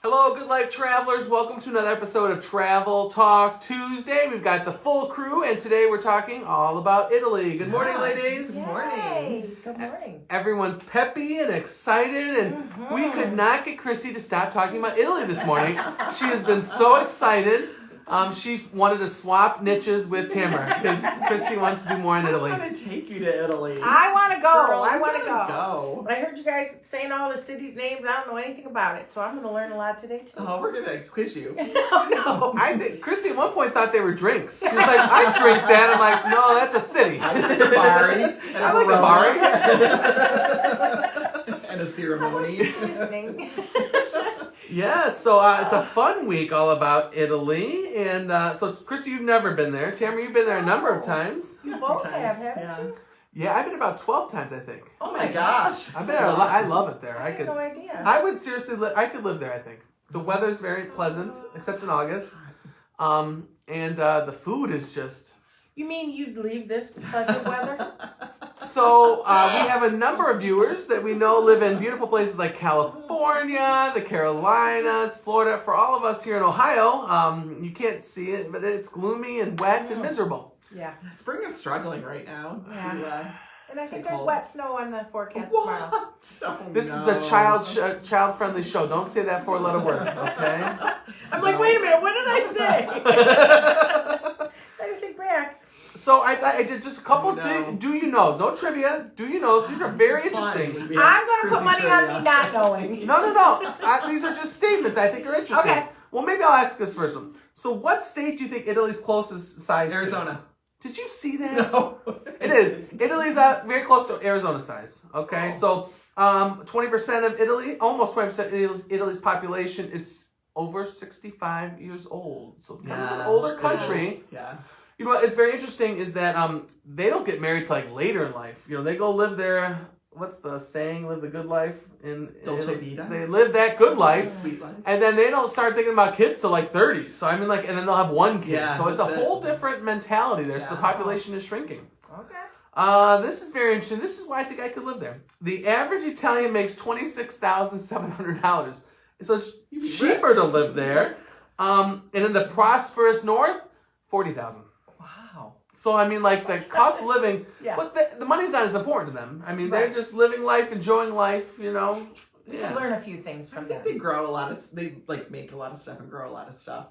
Hello, Good Life Travelers. Welcome to another episode of Travel Talk Tuesday. We've got the full crew, and today we're talking all about Italy. Good morning, ladies. Good morning. Good morning. Everyone's peppy and excited, and we could not get Chrissy to stop talking about Italy this morning. She has been so excited. She wanted to swap niches with Tamara because Chrissy wants to do more in Italy. I want to take you to Italy. I want to go. Girl, I want to go. But I heard you guys saying all the cities' names. I don't know anything about it, so I'm going to learn a lot today too. Oh, we're gonna quiz you. No. I think Chrissy at one point thought they were drinks. She was like, "I drink that." I'm like, "No, that's a city." I like a Bari. I like a Bari. And a ceremony. Listening. Yeah, so it's a fun week all about Italy. And so, Chrissy, you've never been there. Tamara, you've been there a number of times. You both have, haven't Yeah. you? Yeah, I've been about 12 times, I think. Oh my gosh. I've been there a lot. I love it there. I had no idea. I would seriously, I could live there, I think. The weather's very pleasant, except in August. And the food is just... You mean you'd leave this pleasant weather? So we have a number of viewers that we know live in beautiful places like California, the Carolinas, Florida. For all of us here in Ohio, you can't see it, but it's gloomy and wet and miserable. Yeah. Spring is struggling right now. Yeah. And I think Take there's hold. wet snow on the foforecast tomorrow. What? Oh, This no. is a child-friendly show. Don't say that four-letter word, okay? I'm like, wait a minute, what did I say? I had to think back. So I did just a couple Oh, no. do you knows. No trivia. Do you knows. These are very interesting. I'm going to put money on me not knowing. No. These are just statements I think are interesting. Okay. Well, maybe I'll ask this first one. So what state do you think Italy's closest size to? Arizona. Did you see that? No. It is. Italy's very close to Arizona size. Okay, so 20% of Italy, almost 20% of Italy's population is over 65 years old. So it's kind of an older country. Yeah. You know what? It's very interesting is that they don't get married till like later in life. You know, they go live their what's the saying? Live the good life. Dolce vita. They live that good life. Sweet life. And then they don't start thinking about kids till like 30. So I mean, like, and then they'll have one kid. Yeah, so it's a that's whole it. different mentality there. So the Yeah. population is shrinking. Okay. This is very interesting. This is why I think I could live there. The average Italian makes $26,700. So it's You'd be cheaper rich. to live there. And in the prosperous north, $40,000. Wow. So I mean, like the cost of living, Yeah. but the money's not as important to them. I mean, Right. they're just living life, enjoying life. You know. You Yeah. can learn a few things I from think them. they grow a lot of. They like make a lot of stuff and grow a lot of stuff.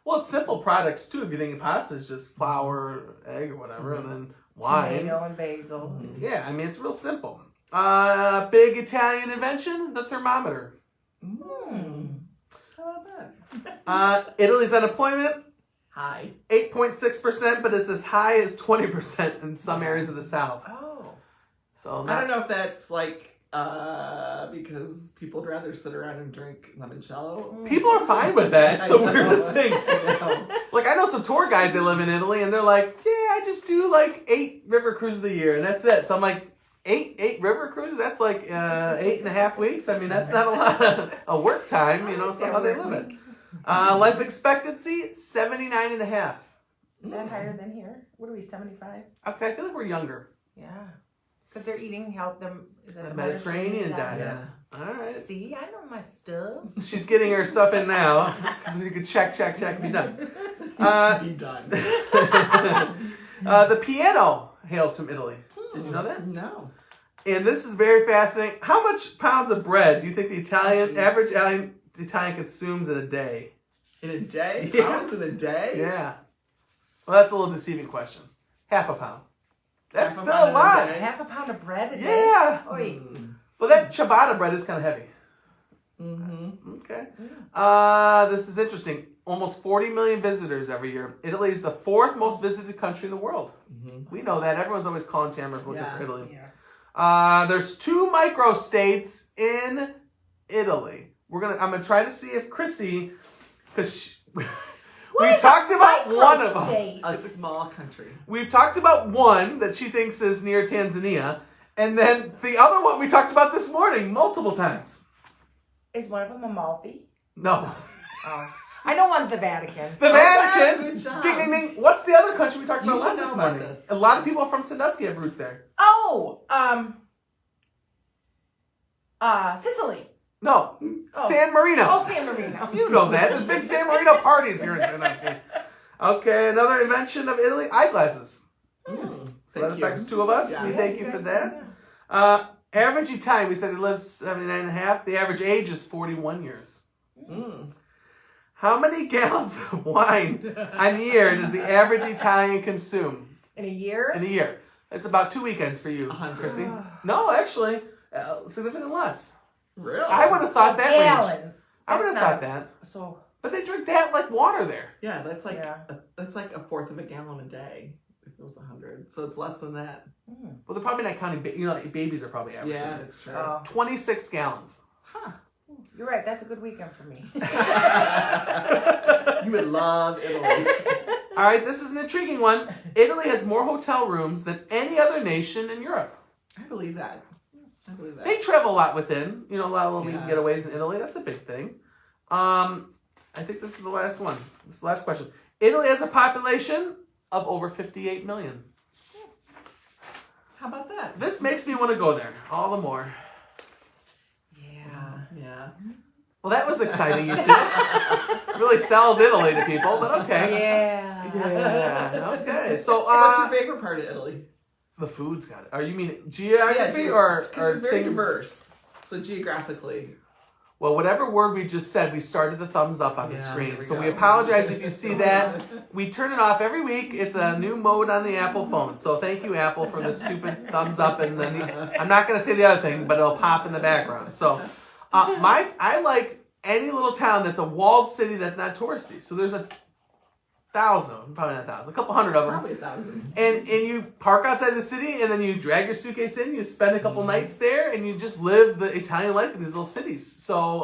Well, it's simple products too. If you think pasta is just flour, egg, or whatever, and then wine. Tomato and basil. Yeah, I mean it's real simple. Big Italian invention: the thermometer. How about that? Italy's unemployment Hi. 8.6%, but it's as high as 20% in some areas of the South. Oh. So I don't know if that's like because people would rather sit around and drink limoncello. People are fine with that. It's the I know. weirdest thing. I know. Like I know some tour guys that live in Italy, and they're like, "Yeah, I just do like 8 river cruises a year, and that's it." So I'm like, eight river cruises? That's like 8.5 weeks. I mean, that's not a lot of work time. You know, so how they live it. Life expectancy 79.5. Is that higher than here? What are we, 75? I feel like we're younger. Yeah. Because they're eating help them. Is it The a Mediterranean diet. Yeah. All right. See, I know my stuff. She's getting her stuff in now because you could check, and be done. Be done. The piano hails from Italy. Did you know that? No. And this is very fascinating. How much pounds of bread do you think the Jeez. average Italian consumes in a day? In a day? Yeah. Pounds in a day? Yeah. Well, that's a little deceiving question. Half a pound. That's Half a still pound a in a lot. day? Half a pound of bread a day? Yeah. Oi. Well, that ciabatta bread is kind of heavy. Mm-hmm. Okay. This is interesting. Almost 40 million visitors every year. Italy is the 4th most visited country in the world. Mm-hmm. We know that. Everyone's always calling Tamara looking Yeah. for Italy. Yeah. There's 2 microstates in Italy. I'm gonna try to see if Chrissy, because we've talked about one of them. Microstate. A small country. We've talked about one that she thinks is near Tanzania, and then the other one we talked about this morning multiple times. Is one of them Amalfi? No, Oh. I know one's the Vatican. the Vatican. Good job. Ding ding ding. What's the other country we talked You about should this know about morning? this. A lot of people from Sandusky have roots there. Oh, Sicily. No, Oh. San Marino. Oh, San Marino. You know that. There's big San Marino parties here in Sandusky. Okay, another invention of Italy, eyeglasses. So that affects two of us. Yeah. We thank you for that. Yeah. Average time, we said he lives 79 and a half. The average age is 41 years. How many gallons of wine a year does the average Italian consume? In a year? In a year. It's about 2 weekends for you, 100. Chrissy. No, actually, significantly less. Really? I would have thought that range. Gallons. I would have That's thought not- that. So, But they drink that like water there. Yeah, that's like Yeah. that's like a fourth of a gallon a day. If it was 100, so it's less than that. Well, they're probably not counting. Like babies are probably average. Yeah, that's true. 26 gallons. Huh. you're right. That's a good weekend for me. You would love Italy. All right, this is an intriguing one. Italy has more hotel rooms than any other nation in Europe. I believe that. I believe that. They travel a lot within. A lot of little weekend Yeah. getaways in Italy. That's a big thing. I think this is the last one. This is the last question. Italy has a population of over 58 million. How about that? This makes me want to go there all the more. Yeah. Yeah. Well, that was exciting, you two. Really sells Italy to people, but okay. Yeah. Yeah. Okay. So, What's your favorite part of Italy? the food's got it. Are you mean geography or because it's very thing- diverse. So geographically. Well, whatever word we just said, we started the thumbs up on the Yeah, screen. there So we we go. apologize if you see that. We turn it off every week. It's a new mode on the Apple phone. So thank you, Apple, for the stupid thumbs up. And then I'm not going to say the other thing, but it'll pop in the background. So I like any little town that's a walled city that's not touristy. So there's 1,000 of them, probably not 1,000, a couple hundred of them. Probably 1,000. And you park outside the city, and then you drag your suitcase in, you spend a couple nights there, and you just live the Italian life in these little cities. So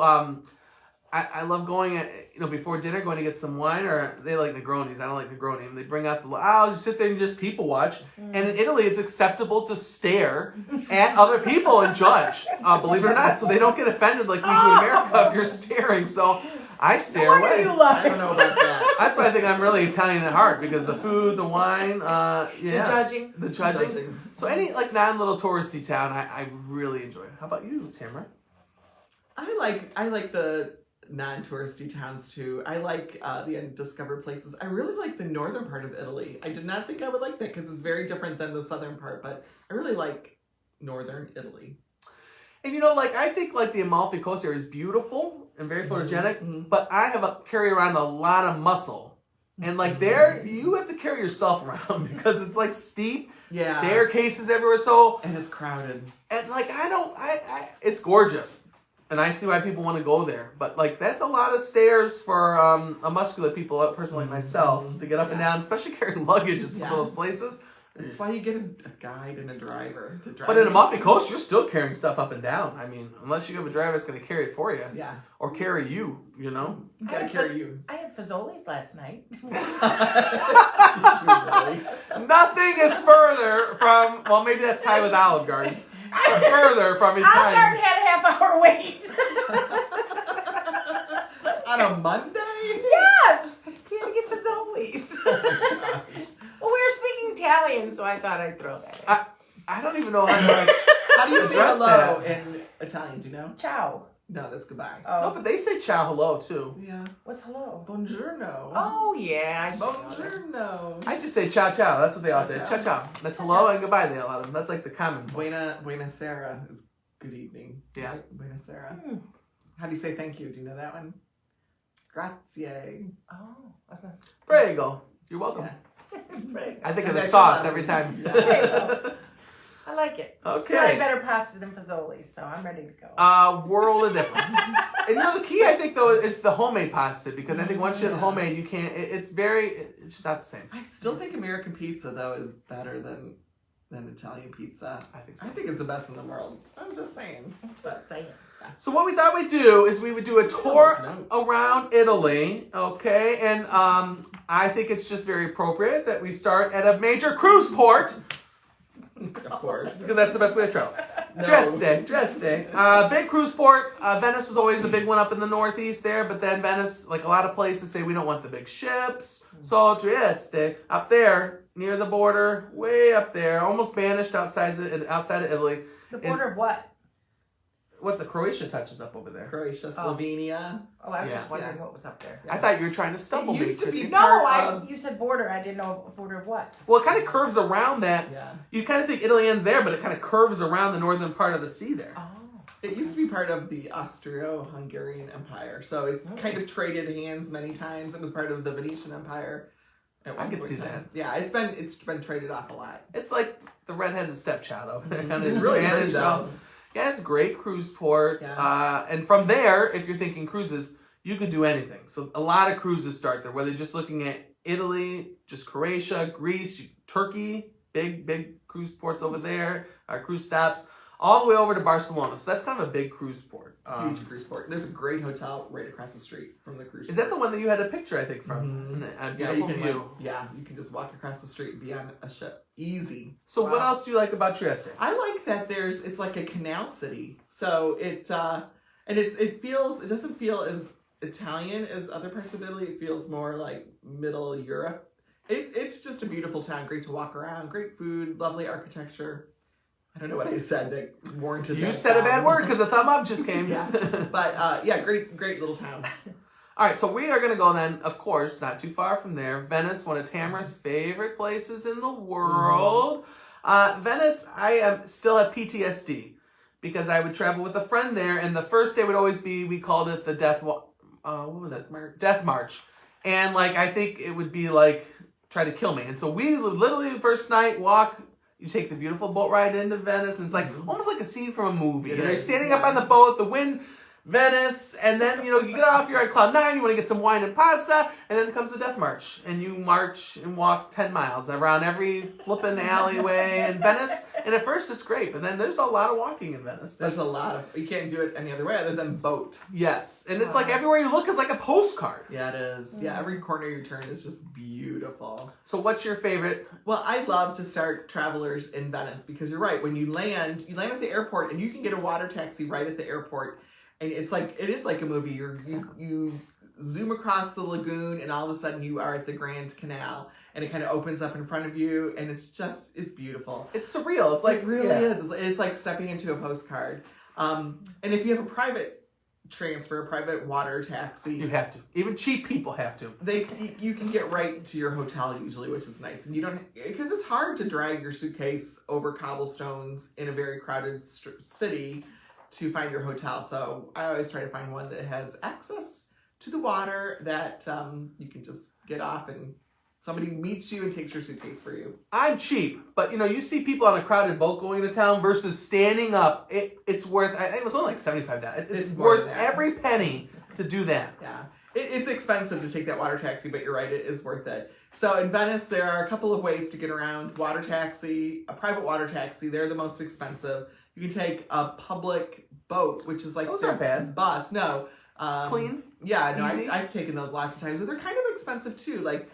I love going, before dinner, going to get some wine, or they like Negronis. I don't like Negroni. And they bring out I'll just sit there and just people watch. And in Italy, it's acceptable to stare at other people and judge, believe it or not. So they don't get offended like we do in America if you're staring. So I stare No wonder away. you love I don't know about that. That's why I think I'm really Italian at heart, because the food, the wine, yeah. The judging. The judging. So any like non-little touristy town, I really enjoy. How about you, Tamara? I like the non-touristy towns too. I like the undiscovered places. I really like the northern part of Italy. I did not think I would like that because it's very different than the southern part, but I really like northern Italy. And I think the Amalfi Coast area is beautiful and very photogenic, Mhm. but I carry around a lot of muscle. And there, you have to carry yourself around because it's steep, Yeah. staircases everywhere. So, And it's crowded. and it's gorgeous. And I see why people want to go there. But that's a lot of stairs for a muscular person like myself to get up and down, especially carrying luggage at some of those places. That's why you get a guide and a driver to drive. But in you. Amalfi Coast, you're still carrying stuff up and down. I mean, unless you have a driver that's going to carry it for you. Yeah. Or carry you, You gotta carry you. I had Fazoli's last night. Nothing is further from, well, maybe that's tied with Olive Garden. But further from Olive Italian. Garden had a half-hour wait. On a Monday? Yes! You had to get Fazoli's. Well, we were speaking Italian, so I thought I'd throw that in. I don't even know how to How do you say Address hello that. in Italian? Do you know? Ciao. No, that's goodbye. Oh, No, but they say ciao hello too. Yeah. what's hello? Buongiorno. Oh, yeah. I should know that. Buongiorno. I just say ciao ciao. That's what they all say. Ciao, Ciao ciao. ciao. That's hello and goodbye. They all have them. That's the common. Buonasera is good evening. Yeah. Right? Buonasera. Hmm. How do you say thank you? Do you know that one? Grazie. Oh, I was gonna say. Prego. You're welcome. Yeah. I think of And the that's sauce your every lesson. time. Yeah. I like it. It's Okay. probably better pasta than Fazoli's, so I'm ready to go. World of difference. And the key I think though is the homemade pasta, because I think once you have the homemade, you can't. It's just not the same. I still think American pizza though is better than Italian pizza. I think so. I think it's the best in the world. I'm just saying. Just saying. So what we thought we'd do is we would do a tour Notes. around Italy, okay? And I think it's just very appropriate that we start at a major cruise port, Of course. because that's the best way to travel. No. Trieste. Big cruise port. Venice was always the big one up in the northeast there, but then Venice, like a lot of places, say we don't want the big ships. So Trieste, up there, near the border, way up there, almost banished outside of Italy. The border of what? what's Croatia touches up over there? Croatia, Slovenia. Oh, I was Yeah. just wondering what was up there. I thought you were trying to stumble It me. used to be Chrissy. No, you said border. I didn't know border of what. Well, it kind of curves around that. Yeah. You kind of think Italy ends there, but it kind of curves around the northern part of the sea there. Oh. It used to be part of the Austro-Hungarian Empire, so it's kind of traded hands many times. It was part of the Venetian Empire. At I one could point see in time. that. Yeah, it's been traded off a lot. It's like the redheaded stepchild over there. It's really pretty Spanish, though. Yeah, it's a great cruise port. Yeah. And from there, if you're thinking cruises, you could do anything. So a lot of cruises start there, whether you're just looking at Italy, just Croatia, Greece, Turkey, big cruise ports over there, cruise stops, all the way over to Barcelona. So that's kind of a big cruise port. Huge cruise port. There's a great hotel right across the street from the cruise Is port. that the one that you had a picture, I think, from? Mhm. A Yeah, you beautiful can view. you can just walk across the street and be on a ship. Easy. So what Wow. else do you like about Trieste? I like that it's like a canal city. So it doesn't feel as Italian as other parts of Italy. It feels more like Middle Europe. It's just a beautiful town, great to walk around, great food, lovely architecture. I don't know what I said that warranted You that said a bad sound. word because the thumb up just came. Yeah. But great little town. All right, so we are going to go then, of course, not too far from there. Venice, one of Tamara's favorite places in the world. Venice, I still have PTSD because I would travel with a friend there, and the first day would always be, we called it the Death March. And, like, I think it would be, like, try to kill me. And so we would literally, the first night, walk. You take the beautiful boat ride into Venice, and it's like almost like a scene from a movie. It You're is, standing yeah. up on the boat, the wind, Venice, and then you get off, you're at Cloud 9, you want to get some wine and pasta, and then comes the Death March, and you march and walk 10 miles around every flippin' alleyway in Venice. And at first it's great, but then there's a lot of walking in Venice. There's a lot of you can't do it any other way other than boat. Yes, and it's like everywhere you look is like a postcard. Yeah, it is. Yeah, every corner you turn is just beautiful. So what's your favorite? Well, I love to start travelers in Venice because you're right. When you land at the airport and you can get a water taxi right at the airport, and it is like a movie. You zoom across the lagoon, and all of a sudden you are at the Grand Canal, and it kind of opens up in front of you, and it's beautiful. It's surreal. It's like it really is. It's like stepping into a postcard. And if you have a private transfer, a private water taxi, You have to. Even cheap people have to. you can get right to your hotel usually, which is nice. And you don't, because it's hard to drag your suitcase over cobblestones in a very crowded city to find your hotel. So I always try to find one that has access to the water, that you can just get off and somebody meets you and takes your suitcase for you. I'm cheap, but you see people on a crowded boat going to town versus standing up. It's worth. It was only like $75. It's more worth than that. every penny to do that. Yeah. It's expensive to take that water taxi, but you're right, it is worth it. So in Venice, there are a couple of ways to get around. Water taxi, a private water taxi, they're the most expensive. You can take a public boat, which is like Those their aren't bad. bus. No. Clean? Yeah, no, Easy? I've taken those lots of times, but they're kind of expensive too. Like,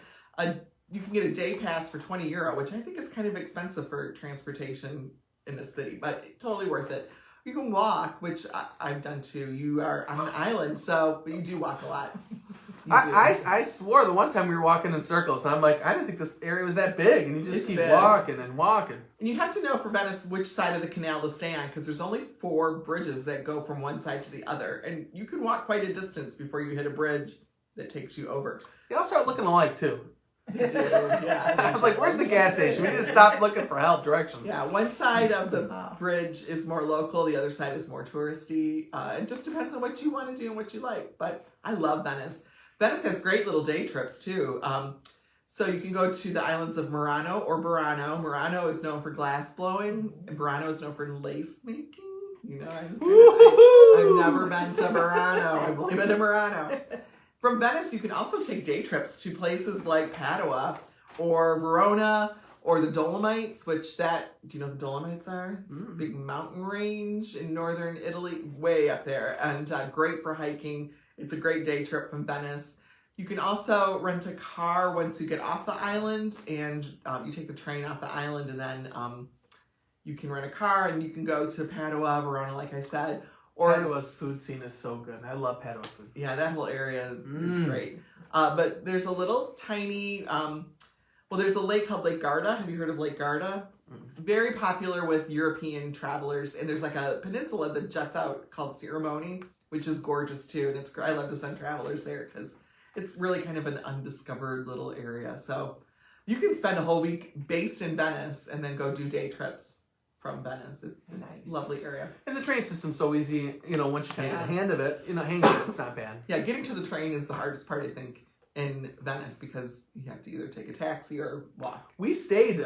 you can get a day pass for €20, which I think is kind of expensive for transportation in the city, but totally worth it. You can walk, which I've done too. You are on an island, so you do walk a lot. You do. I swore the one time we were walking in circles, and I'm like, I didn't think this area was that big, and you just It's keep big. walking and walking. And you have to know for Venice which side of the canal to stay on, because there's only 4 bridges that go from one side to the other, and you can walk quite a distance before you hit a bridge that takes you over. They all start looking alike too. You do, yeah. I was like, where's the gas station? We need to stop looking for help directions. Yeah, one side of the bridge is more local, the other side is more touristy. It just depends on what you want to do and what you like. But I love Venice. Venice has great little day trips too. So you can go to the islands of Murano or Burano. Murano is known for glass blowing, and Burano is known for lace making. I've never been to Burano. I've only been to Murano. From Venice, you can also take day trips to places like Padua or Verona or the Dolomites, do you know what the Dolomites are? It's a big mountain range in northern Italy, way up there, and great for hiking. It's a great day trip from Venice. You can also rent a car once you get off the island, and you take the train off the island, and then you can rent a car, and you can go to Padua, Verona, like I said. Padua's food scene is so good. I love Padua food. Yeah, that whole area is great. But there's a little tiny, there's a lake called Lake Garda. Have you heard of Lake Garda? very popular with European travelers. And there's like a peninsula that juts out called Ceremony, which is gorgeous too. And I love to send travelers there because it's really kind of an undiscovered little area. So you can spend a whole week based in Venice and then go do day trips from Venice. It's Nice. a lovely area. And the train system's so easy, once you kind of get the hang of it, it's not bad. Yeah, getting to the train is the hardest part, I think, in Venice because you have to either take a taxi or walk. We stayed,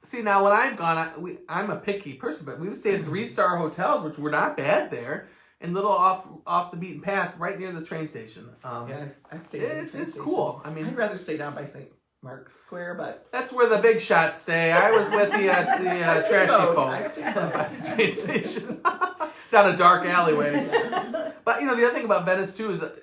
see now when I've gone, I'm a picky person, but we would stay at 3-star hotels, which were not bad there, and little off the beaten path right near the train station. Yeah, I've stayed in the same It's station. cool. I mean, I'd rather stay down by St. Mark's Square, but that's where the big shots stay. I was with the trashy folk I stayed both. by the train station down a dark alleyway. But the other thing about Venice too is that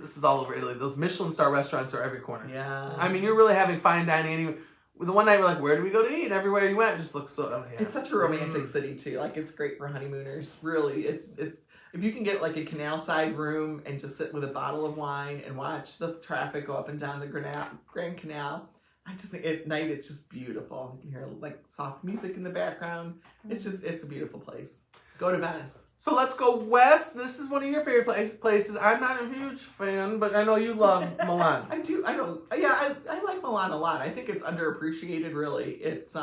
this is all over Italy. Those Michelin star restaurants are every corner. Yeah. I mean, you're really having fine dining. The one night we're like, where do we go to eat? And everywhere you went, it just looks so. Oh, yeah. It's such a romantic city too. Like it's great for honeymooners. Really, it's if you can get like a canal side room and just sit with a bottle of wine and watch the traffic go up and down the Grand Canal. I just think at night it's just beautiful. You can hear like soft music in the background. It's a beautiful place. Go to Venice. So let's go west. This is one of your favorite places. I'm not a huge fan, but I know you love Milan. I do. I don't. Yeah, I like Milan a lot. I think it's underappreciated. Really, it's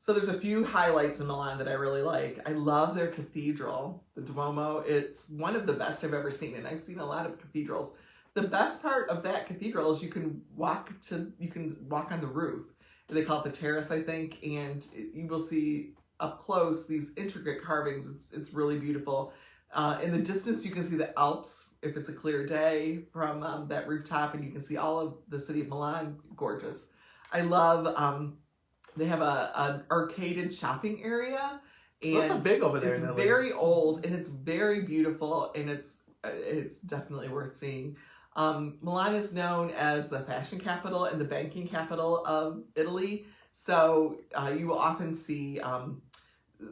So there's a few highlights in Milan that I really like. I love their cathedral, the Duomo. It's one of the best I've ever seen, and I've seen a lot of cathedrals. The best part of that cathedral is you can walk on the roof. They call it the terrace, I think, and you will see up close these intricate carvings. It's really beautiful. In the distance, you can see the Alps if it's a clear day from that rooftop, and you can see all of the city of Milan. Gorgeous. I love. They have an arcaded shopping area. And Those are big over there. It's in Italy. very old and it's very beautiful, and it's definitely worth seeing. Milan is known as the fashion capital and the banking capital of Italy. So you will often see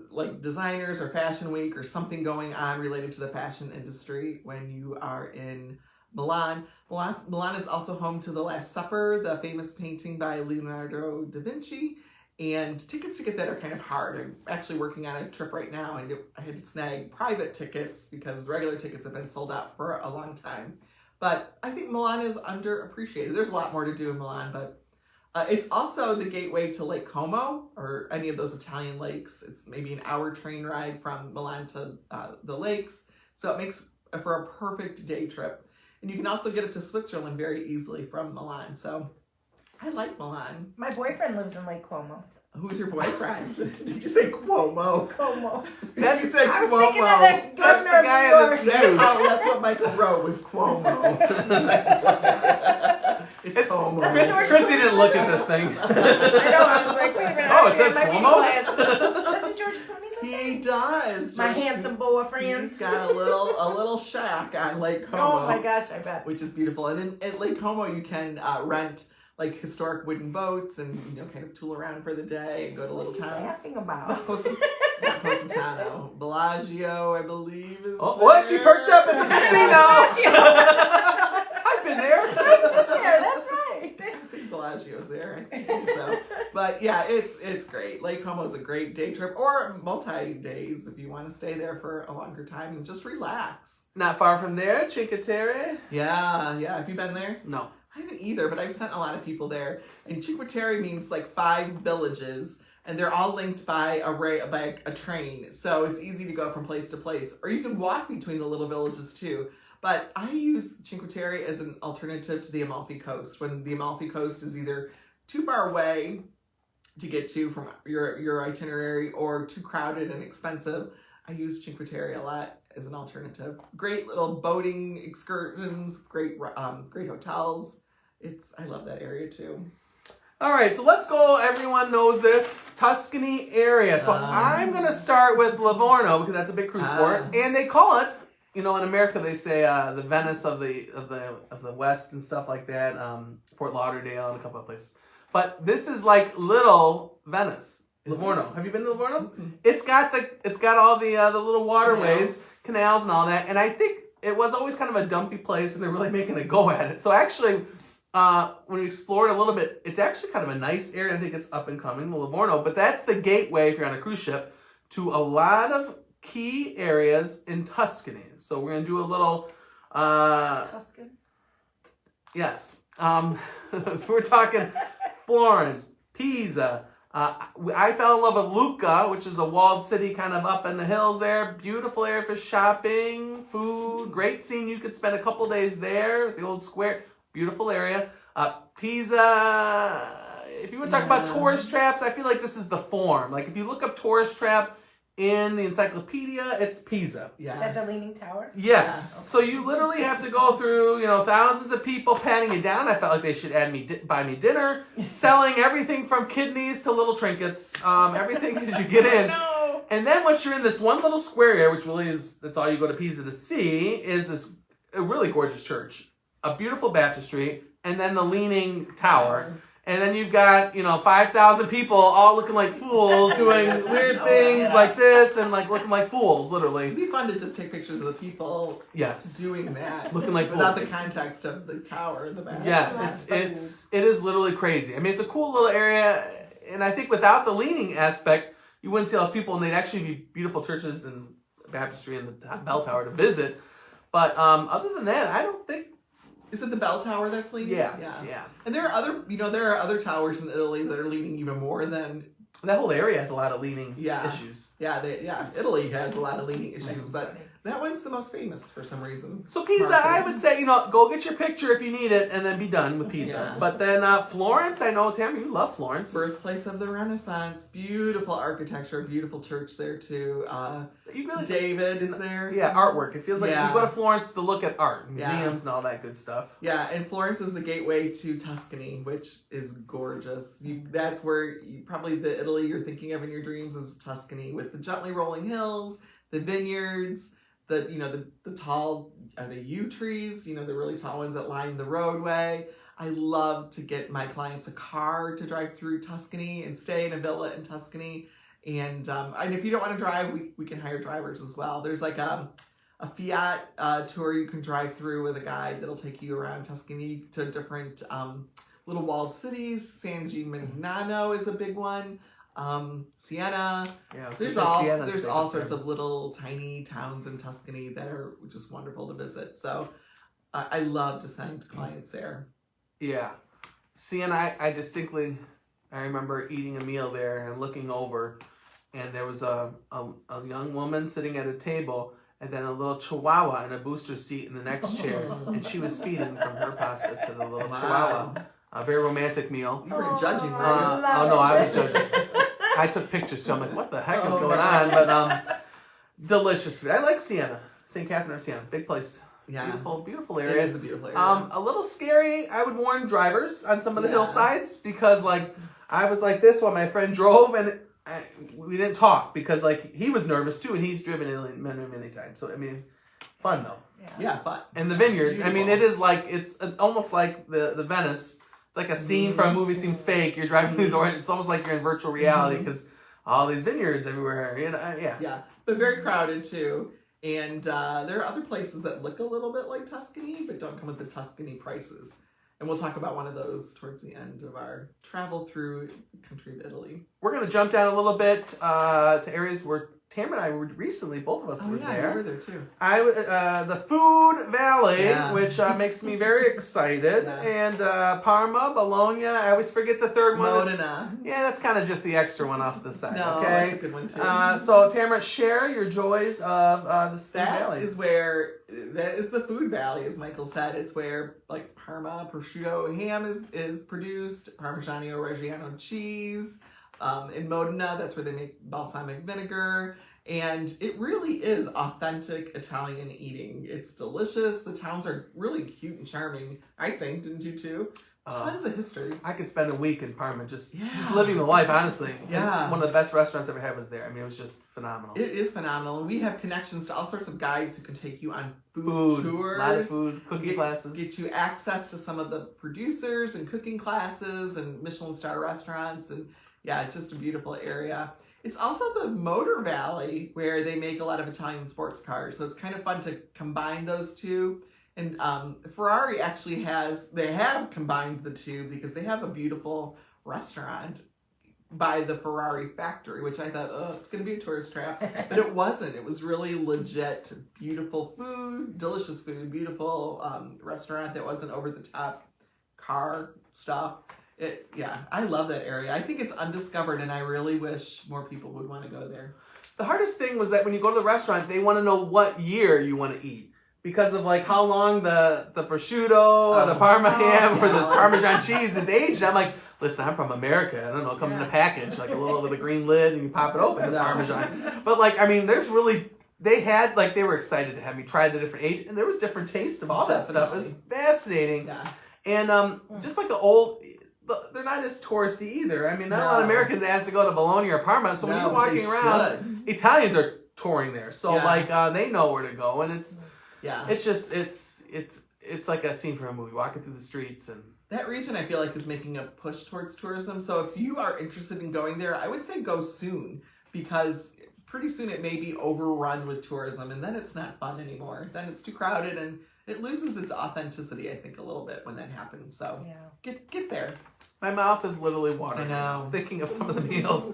like designers or fashion week or something going on related to the fashion industry when you are in Milan. Milan is also home to The Last Supper, the famous painting by Leonardo da Vinci. And tickets to get that are kind of hard. I'm actually working on a trip right now, and I had to snag private tickets because regular tickets have been sold out for a long time. But I think Milan is underappreciated. There's a lot more to do in Milan, but it's also the gateway to Lake Como or any of those Italian lakes. It's maybe an hour train ride from Milan to the lakes. So it makes for a perfect day trip. And you can also get up to Switzerland very easily from Milan. So I like Milan. My boyfriend lives in Lake Como. Who's your boyfriend? Did you say Cuomo? Como. That's you said I was Cuomo. thinking of the That's the governor of guy New in York. the That's what Michael wrote was Cuomo. It's Cuomo. Chrissy didn't look at this thing. I know, I was like, wait a minute. Oh, I it says forget my Cuomo? reading glasses. Doesn't George Clooney live He there? does. My George- handsome boyfriend. He's got a little shack on Lake Como. Oh my gosh, I bet. Which is beautiful. And at Lake Como, you can rent like historic wooden boats and kind of tool around for the day and go to little What are you towns. laughing about? Not Positano. Bellagio, I believe, is Oh, what? She there. perked up at the casino. I've been there. Yeah, that's right. I think Bellagio's there. I think so. But yeah, it's great. Lake Como is a great day trip or multi-days if you want to stay there for a longer time and just relax. Not far from there, Cinque Terre. Yeah. Have you been there? No. I haven't either, but I've sent a lot of people there. And Cinque Terre means like 5 villages, and they're all linked by a train. So it's easy to go from place to place. Or you can walk between the little villages too. But I use Cinque Terre as an alternative to the Amalfi Coast. When the Amalfi Coast is either too far away to get to from your itinerary or too crowded and expensive, I use Cinque Terre a lot as an alternative. Great little boating excursions, great hotels. I love that area too. All right, so let's go. Everyone knows this Tuscany area. So I'm gonna start with Livorno because that's a big cruise port, and they call it. In America they say the Venice of the West and stuff like that. Fort Lauderdale and a couple of places, but this is like little Venice. Livorno. Have you been to Livorno? Mm-hmm. It's got all the little waterways, canals, and all that. And I think it was always kind of a dumpy place, and they're really making a go at it. So actually, when we explored a little bit, it's actually kind of a nice area. I think it's up and coming, the Livorno, but that's the gateway if you're on a cruise ship to a lot of key areas in Tuscany. So we're going to do a little... Tuscan? Yes. So we're talking Florence, Pisa. I fell in love with Lucca, which is a walled city kind of up in the hills there. Beautiful area for shopping, food, great scene. You could spend a couple days there at the old square. Beautiful area. Pisa, if you want to talk about tourist traps, I feel like this is the form. Like if you look up tourist trap in the encyclopedia, it's Pisa. Is that the Leaning Tower? Yes. Yeah, okay. So you literally have to go through, thousands of people patting you down. I felt like they should buy me dinner, selling everything from kidneys to little trinkets, everything as you get in. No. And then once you're in this one little square area, which really that's all you go to Pisa to see, is this a really gorgeous church, a beautiful baptistry, and then the Leaning Tower. And then you've got, 5,000 people all looking like fools doing weird things like this and like looking like fools, literally. It'd be fun to just take pictures of the people doing that. Looking like without fools. the context of the tower in the back. Yes, it is literally crazy. I mean, it's a cool little area, and I think without the leaning aspect, you wouldn't see all those people, and they'd actually be beautiful churches and baptistry and the bell tower to visit. But other than that, I don't think. Is it the bell tower that's leaning? Yeah. And there are other towers in Italy that are leaning even more than. That whole area has a lot of leaning issues. Italy has a lot of leaning issues, but that one's the most famous for some reason. So Pisa, I would say, go get your picture if you need it, and then be done with Pisa. Yeah. But then Florence, I know, Tammy, you love Florence. Birthplace of the Renaissance. Beautiful architecture, beautiful church there too. David is there. Yeah, artwork. It feels like you go to Florence to look at art, museums and all that good stuff. Yeah, and Florence is the gateway to Tuscany, which is gorgeous. That's where probably the Italy you're thinking of in your dreams is Tuscany, with the gently rolling hills, the vineyards, the tall the yew trees, the really tall ones that line the roadway. I love to get my clients a car to drive through Tuscany and stay in a villa in Tuscany. And if you don't want to drive, we can hire drivers as well. There's like a Fiat tour you can drive through with a guide that'll take you around Tuscany to different little walled cities. San Gimignano is a big one. Siena. Yeah, there's all sorts of little tiny towns in Tuscany that are just wonderful to visit. So I love to send clients there. Yeah. Siena, I remember eating a meal there and looking over, and there was a young woman sitting at a table, and then a little chihuahua in a booster seat in the next chair, and she was feeding from her pasta to the little chihuahua. A very romantic meal. You were judging, right? I was judging. I took pictures too. I'm like, what the heck is going on? But delicious food. I like Siena. St. Catherine of Siena. Big place. Yeah. Beautiful area. It is a beautiful area. A little scary. I would warn drivers on some of the hillsides, because I was like this while my friend drove, and we didn't talk because he was nervous too, and he's driven Italy many times. So fun though. Yeah, fun. And the vineyards. Beautiful. It is it's almost like the Venice. It's like a scene from a movie seems fake. You're driving these it's almost like you're in virtual reality because all these vineyards everywhere. Yeah, but very crowded too. And there are other places that look a little bit like Tuscany, but don't come with the Tuscany prices. And we'll talk about one of those towards the end of our travel through the country of Italy. We're going to jump down a little bit to areas where Tam and I were recently, both of us were there. We were there too. The Food Valley, which makes me very excited. And Parma, Bologna, I always forget the third one. Modena. That's kind of just the extra one off the side. No, okay? that's a good one too. So Tamara, share your joys of this Food Valley. That is the Food Valley, as Michael said. It's where Parma prosciutto ham is produced, Parmigiano Reggiano cheese. In Modena, that's where they make balsamic vinegar. And it really is authentic Italian eating. It's delicious. The towns are really cute and charming, I think. Didn't you too? Tons of history. I could spend a week in Parma just living the life, honestly. Yeah. And one of the best restaurants I ever had was there. It was just phenomenal. It is phenomenal. And we have connections to all sorts of guides who can take you on food tours. A lot of food, cooking classes. Get you access to some of the producers and cooking classes and Michelin star restaurants. And it's just a beautiful area. It's also the Motor Valley where they make a lot of Italian sports cars. So it's kind of fun to combine those two. And Ferrari actually they have combined the two because they have a beautiful restaurant by the Ferrari factory, which I thought, oh, it's going to be a tourist trap. But it wasn't. It was really legit, beautiful food, delicious food, beautiful restaurant that wasn't over the top car stuff. I love that area. I think it's undiscovered, and I really wish more people would want to go there. The hardest thing was that when you go to the restaurant, they want to know what year you want to eat. Because of like how long the prosciutto or the Parma ham or the Parmesan cheese is aged. I'm like, listen, I'm from America. I don't know. It comes in a package, like a little with a green lid, and you pop it open, the Parmesan. But like, I mean, there's really, they were excited to have me try the different age, and there was different tastes of all that stuff. It was fascinating. Yeah. And just like the old, they're not as touristy either. I mean, not a lot of Americans ask to go to Bologna or Parma. So when you're walking around, Italians are touring there. So like, they know where to go, and it's just, it's like a scene from a movie, walking through the streets. And that region, I feel like, is making a push towards tourism. So if you are interested in going there, I would say go soon, because pretty soon it may be overrun with tourism, and then it's not fun anymore. Then it's too crowded, and it loses its authenticity, I think, a little bit when that happens. So get there. My mouth is literally watering. I know. Thinking of some of the meals.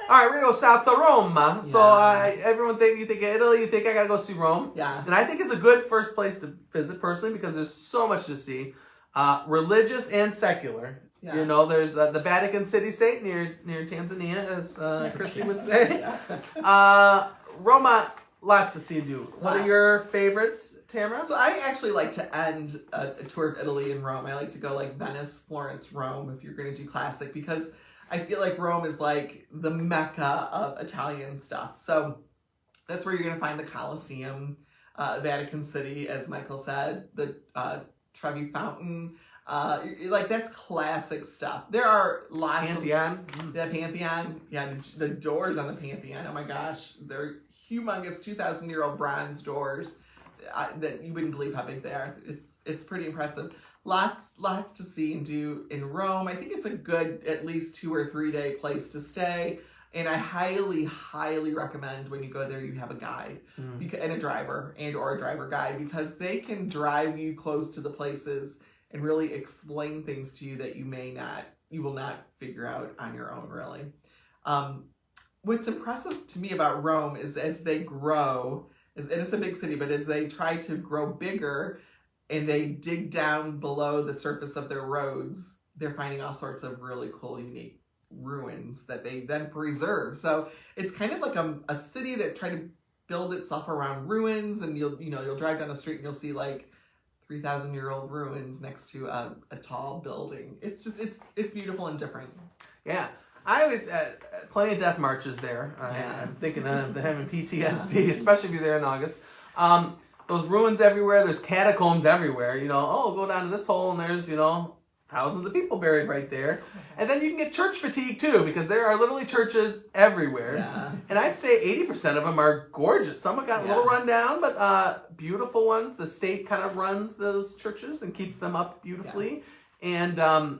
All right, we're gonna go south to Rome. So everyone you think of Italy, you think I gotta go see Rome. Yeah. And I think it's a good first place to visit personally, because there's so much to see, religious and secular. Yeah. You know, there's the Vatican City State near Tanzania, as Christy would say. Roma, lots to see and do. What are your favorites, Tamara? So I actually like to end a tour of Italy in Rome. I like to go like Venice, Florence, Rome, if you're going to do classic, because I feel like Rome is like the mecca of Italian stuff. So that's where you're going to find the Colosseum, Vatican City, as Michael said, the Trevi Fountain. Like, that's classic stuff. There are lots Pantheon. The Pantheon. Yeah, the doors on the Pantheon. Oh my gosh. They're humongous 2,000-year-old bronze doors that you wouldn't believe how big they are. It's pretty impressive. Lots to see and do in Rome. I think it's a good at least 2 or 3 day place to stay. And I highly recommend when you go there, you have a guide and a driver or a driver guide, because they can drive you close to the places and really explain things to you that you will not figure out on your own, really. What's impressive to me about Rome is as they grow, and it's a big city, but as they try to grow bigger and they dig down below the surface of their roads, they're finding all sorts of really cool, unique ruins that they then preserve. So it's kind of like a city that tried to build itself around ruins, and you'll drive down the street and you'll see like 3,000-year-old ruins next to a tall building. It's beautiful and different. Yeah. I always, plenty of death marches there. I'm thinking of having PTSD, especially if you're there in August. Those ruins everywhere, there's catacombs everywhere. Go down to this hole and there's, thousands of people buried right there. And then you can get church fatigue too, because there are literally churches everywhere. Yeah. And I'd say 80% of them are gorgeous. Some have got a little run down, but beautiful ones. The state kind of runs those churches and keeps them up beautifully. Yeah. And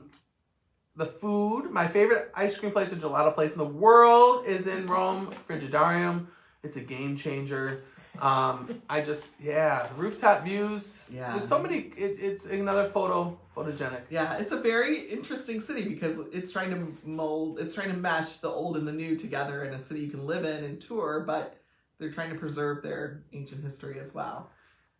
the food, my favorite ice cream place or gelato place in the world is in Rome, Frigidarium. It's a game changer. The rooftop views. Yeah. There's so many, it's another photogenic. Yeah, it's a very interesting city because it's trying to mesh the old and the new together in a city you can live in and tour, but they're trying to preserve their ancient history as well.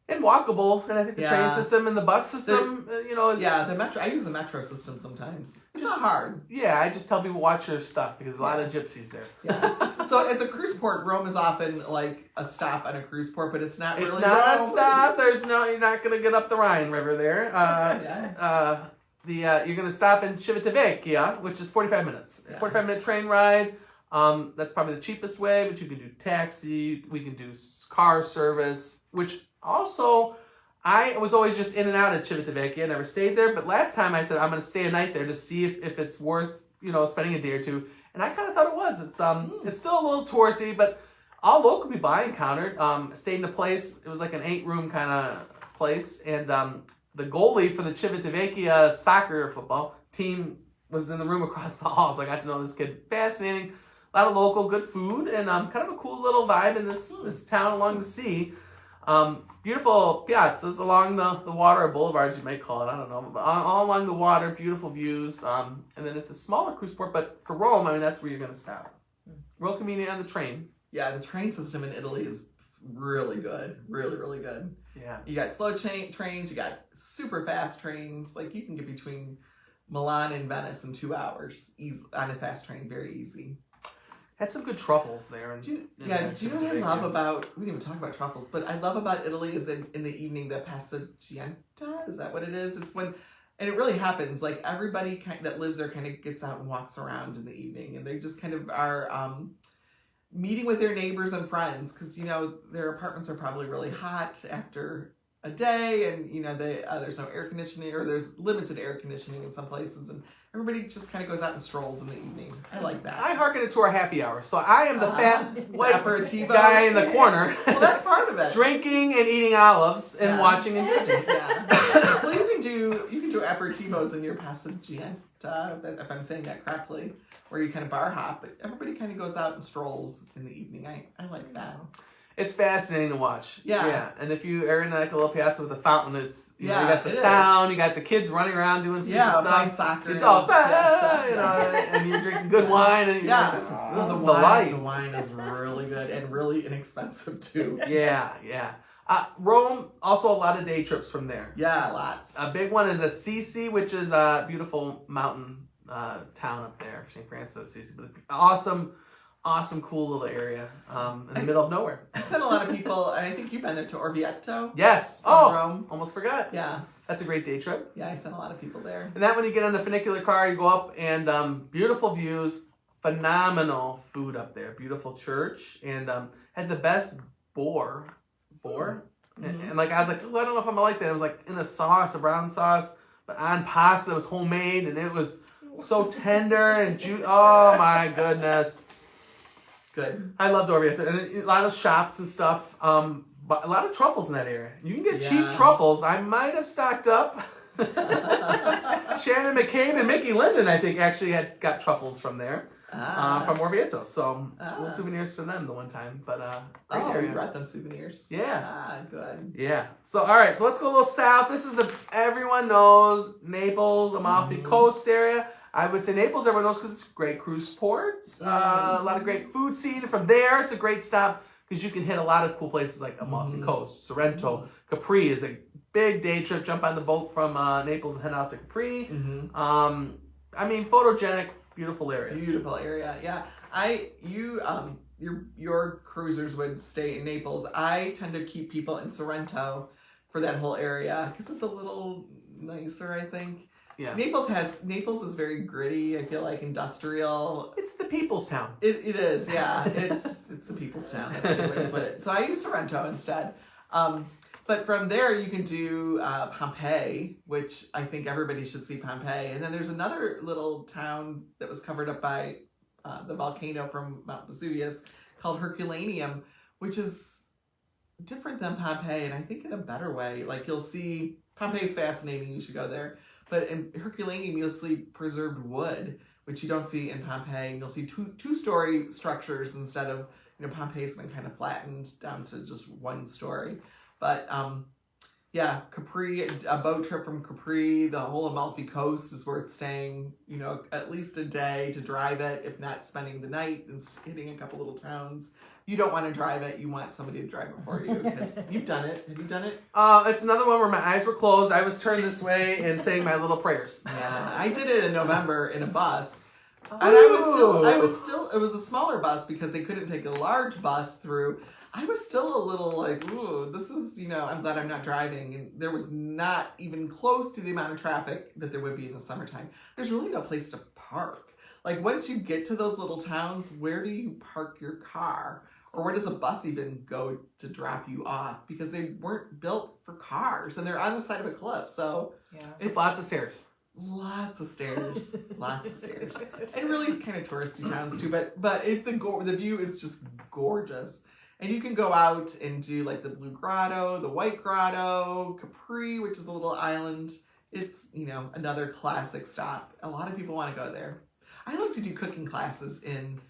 And walkable, and I think the train system and the bus system, is... Yeah, the metro. I use the metro system sometimes. It's not hard. Yeah, I just tell people watch your stuff, because there's a lot of gypsies there. Yeah. So as a cruise port, Rome is often like a stop on a cruise port, but it's not really It's not Rome. A stop. You're not going to get up the Rhine River there. You're going to stop in Civitavecchia, which is 45 minutes. Yeah. 45-minute train ride. That's probably the cheapest way, but you can do taxi. We can do car service, which... Also, I was always just in and out at Civitavecchia, never stayed there. But last time I said I'm going to stay a night there to see if it's worth, spending a day or two. And I kind of thought it was. It's still a little touristy, but all local people I encountered stayed in a place. It was like an 8-room kind of place, and the goalie for the Civitavecchia soccer football team was in the room across the hall. So I got to know this kid. Fascinating. A lot of local good food, and kind of a cool little vibe in this town along the sea. Beautiful piazzas along the water, or boulevards you might call it, I don't know. But all along the water, beautiful views. And then it's a smaller cruise port, but for Rome, I mean, that's where you're going to stop. Real convenient on the train. Yeah, the train system in Italy is really good. Really, really good. Yeah. You got slow trains, you got super fast trains. Like, you can get between Milan and Venice in 2 hours on a fast train, very easy. Had some good truffles there. Do you know what I love about, we didn't even talk about truffles, but I love about Italy is in the evening, the passeggiata, is that what it is? It's when, and it really happens, like everybody that lives there kind of gets out and walks around in the evening, and they just kind of are meeting with their neighbors and friends, because, you know, their apartments are probably really hot after a day, and, you know, there's no air conditioning, or there's limited air conditioning in some places, and everybody just kind of goes out and strolls in the evening. I like that. I hearken it to our happy hour, so I am the fat white aperitivo guy in the corner. Well, that's part of it. Drinking and eating olives and watching and judging. Yeah. Well, you can do aperitivos in your passeggiata, if I'm saying that correctly, where you kind of bar hop, but everybody kind of goes out and strolls in the evening. I like that. It's fascinating to watch. Yeah. And if you are in like a little piazza with a fountain, it's you know, you got the it sound, you got the kids running around doing stupid stuff. Playing soccer. The adults, you know, and you're drinking good wine, and you're like, this is the life. The wine is really good and really inexpensive too. Yeah. Rome, also a lot of day trips from there. Yeah, lots. A big one is Assisi, which is a beautiful mountain town up there, St. Francis of Assisi. But awesome, cool little area in the middle of nowhere. I sent a lot of people, and I think you've been there, to Orvieto. Yes. Rome. Almost forgot. Yeah. That's a great day trip. Yeah, I sent a lot of people there. And that when you get on the funicular car, you go up, and beautiful views, phenomenal food up there, beautiful church, and had the best boar. Mm-hmm. And like I was like, oh, I don't know if I'm gonna like that. It was like in a sauce, a brown sauce, but on pasta that was homemade, and it was so tender and juicy. Oh my goodness. Good. I loved Orvieto, and a lot of shops and stuff. But a lot of truffles in that area. You can get cheap truffles. I might have stocked up. Shannon McCabe and Mickey Linden, I think, actually got truffles from there, from Orvieto. So little souvenirs for them the one time. But you brought them souvenirs. Yeah. Good. Yeah. So all right. So let's go a little south. This is everyone knows Naples, Amalfi Coast area. I would say Naples, everyone knows because it's a great cruise port. A lot of great food scene. From there, it's a great stop because you can hit a lot of cool places like Amalfi Coast, Sorrento, Capri is a big day trip. Jump on the boat from Naples and head out to Capri. I mean, photogenic, beautiful areas. Beautiful area, yeah. Your cruisers would stay in Naples. I tend to keep people in Sorrento for that whole area because it's a little nicer, I think. Yeah. Naples is very gritty. I feel like industrial. It's the people's town. It is, yeah. It's the people's town. That's a good way to put it. So I use Sorrento instead. But from there you can do Pompeii, which I think everybody should see Pompeii. And then there's another little town that was covered up by the volcano from Mount Vesuvius called Herculaneum, which is different than Pompeii, and I think in a better way. Like, you'll see Pompeii's fascinating. You should go there. But in Herculaneum, you'll see preserved wood, which you don't see in Pompeii. And you'll see two-story structures instead of, you know, Pompeii's been kind of flattened down to just one story. But Capri, a boat trip from Capri, the whole Amalfi Coast is worth staying, you know, at least a day to drive it, if not spending the night and hitting a couple little towns. You don't want to drive it. You want somebody to drive it for you because you've done it. Have you done it? It's another one where my eyes were closed. I was turned this way and saying my little prayers. Yeah, I did it in November in a bus. And I was still, it was a smaller bus because they couldn't take a large bus through. I was still a little like, ooh, this is, you know, I'm glad I'm not driving. And there was not even close to the amount of traffic that there would be in the summertime. There's really no place to park. Like, once you get to those little towns, where do you park your car? Or where does a bus even go to drop you off? Because they weren't built for cars, and they're on the side of a cliff. So it's lots of stairs. Lots of stairs. Lots of stairs. And really kind of touristy towns too, but the view is just gorgeous. And you can go out and do like the Blue Grotto, the White Grotto, Capri, which is a little island. It's, you know, another classic stop. A lot of people want to go there. I like to do cooking classes in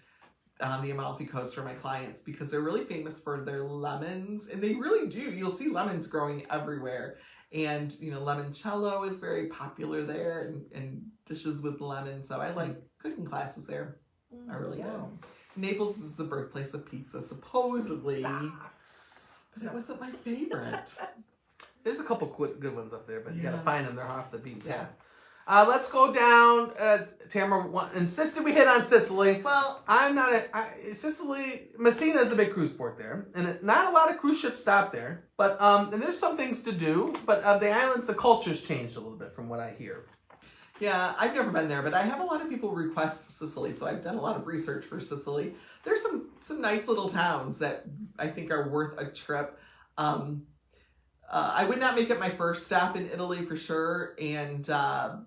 on the Amalfi Coast for my clients because they're really famous for their lemons, and they really do. You'll see lemons growing everywhere, and limoncello is very popular there, and dishes with lemon. So I like cooking classes there. Are really good. Naples is the birthplace of pizza, supposedly, but it wasn't my favorite. There's a couple good ones up there, but you gotta Yeah. find them. They're off the beat. Yeah. Let's go down. Tamara insisted we hit on Sicily. Well, I'm not Sicily. Messina is the big cruise port there, and not a lot of cruise ships stop there. But and there's some things to do. But the islands, the culture's changed a little bit from what I hear. yeah, I've never been there, but I have a lot of people request Sicily, so I've done a lot of research for Sicily. There's some nice little towns that I think are worth a trip. I would not make it my first stop in Italy for sure, and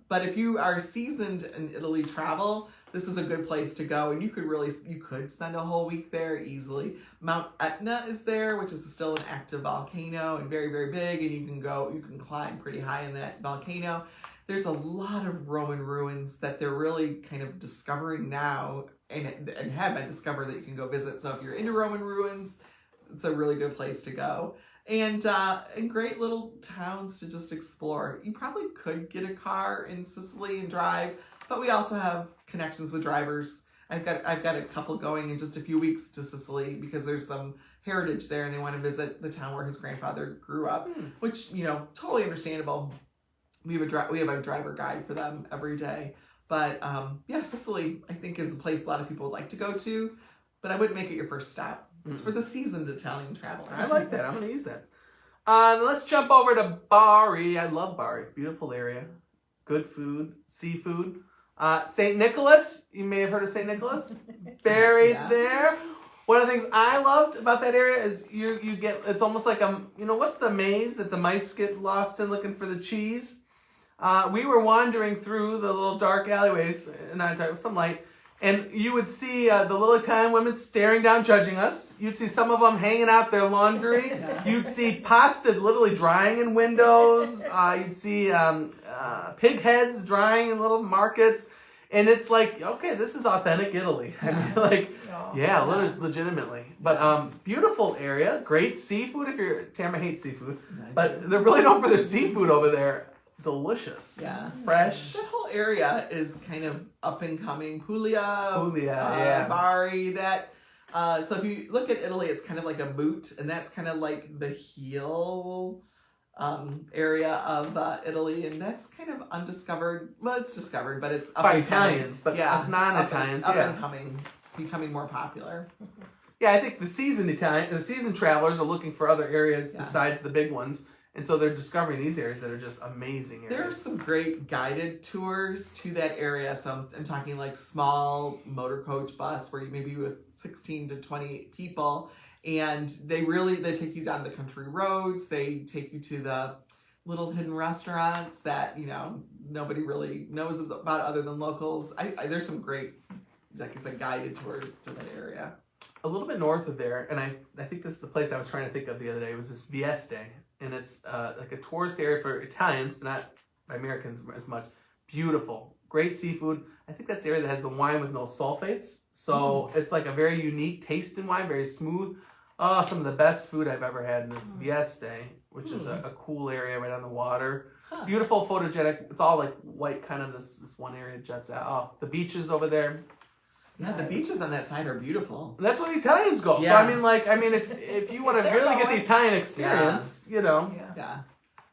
but if you are seasoned in Italy travel, this is a good place to go, and you could spend a whole week there easily. Mount Etna is there, which is still an active volcano and very, very big, and you can climb pretty high in that volcano. There's a lot of Roman ruins that they're really kind of discovering now, and have been discovered that you can go visit. So if you're into Roman ruins, it's a really good place to go. And great little towns to just explore. You probably could get a car in Sicily and drive, but we also have connections with drivers. I've got a couple going in just a few weeks to Sicily because there's some heritage there and they want to visit the town where his grandfather grew up, which totally understandable. We have a driver guide for them every day. But Sicily I think is a place a lot of people would like to go to, but I wouldn't make it your first stop. It's for the seasoned Italian traveler. I like that. I'm going to use that. Let's jump over to Bari. I love Bari. Beautiful area. Good food. Seafood. St. Nicholas. You may have heard of St. Nicholas. Buried there. One of the things I loved about that area is you get, it's almost like what's the maze that the mice get lost in looking for the cheese? We were wandering through the little dark alleyways, and I with some light, and you would see the little Italian women staring down, judging us. You'd see some of them hanging out their laundry. You'd see pasta literally drying in windows. You'd see pig heads drying in little markets. And it's like, okay, this is authentic Italy. I mean, legitimately. But beautiful area, great seafood. Tamara hates seafood, but they're really known for their seafood over there. Delicious. Yeah. Fresh. That whole area is kind of up and coming. Puglia, Bari, so if you look at Italy, it's kind of like a boot, and that's kind of like the heel area of Italy, and that's kind of undiscovered. Well, it's discovered, but it's up by and Italians, coming. but us non-Italians, up and coming, becoming more popular. Yeah, I think the seasoned travelers are looking for other areas besides the big ones. And so they're discovering these areas that are just amazing areas. There are some great guided tours to that area. So I'm talking like small motor coach bus where you maybe with 16 to 20 people. And they take you down the country roads. They take you to the little hidden restaurants that, nobody really knows about other than locals. There's some great, like I said, guided tours to that area. A little bit north of there, and I think this is the place I was trying to think of the other day, was this Vieste. And it's like a tourist area for Italians, but not by Americans as much. Beautiful. Great seafood. I think that's the area that has the wine with no sulfates. So it's like a very unique taste in wine, very smooth. Oh, some of the best food I've ever had in this Vieste, which is a cool area right on the water. Huh. Beautiful, photogenic. It's all like white, kind of this one area jets out. Oh, the beaches over there. Yeah, the beaches on that side are beautiful. And that's where the Italians go. Yeah. So I mean, if you want to really get the Italian experience, Yeah,